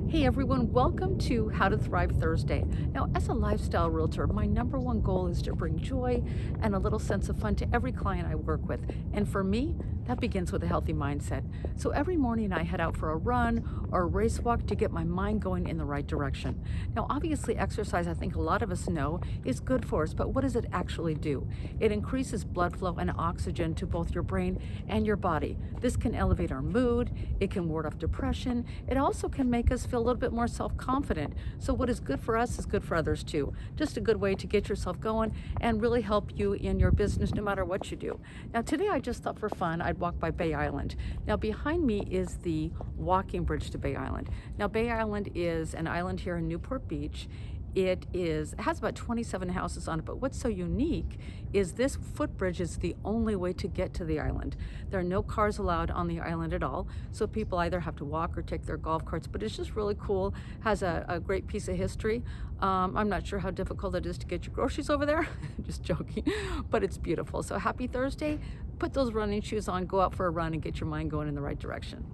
Hey everyone, welcome to How to Thrive Thursday. Now, as a lifestyle realtor, my number one goal is to bring joy and a little sense of fun to every client I work with. And for me, that begins with a healthy mindset. So every morning I head out for a run or a race walk to get my mind going in the right direction. Now, obviously, exercise, I think a lot of us know, is good for us, but what does it actually do? It increases blood flow and oxygen to both your brain and your body. This can elevate our mood, it can ward off depression, it also can make us feel a little bit more self-confident. So what is good for us is good for others too. Just a good way to get yourself going and really help you in your business no matter what you do. Now today I just thought for fun I'd walk by Bay Island. Now behind me is the walking bridge to Bay Island. Now Bay Island is an island here in Newport Beach. It has about 27 houses on it, but what's so unique is this footbridge is the only way to get to the island. There are no cars allowed on the island at all, so people either have to walk or take their golf carts, but it's just really cool, has a great piece of history. I'm not sure how difficult it is to get your groceries over there, just joking, but it's beautiful. So happy Thursday, put those running shoes on, go out for a run and get your mind going in the right direction.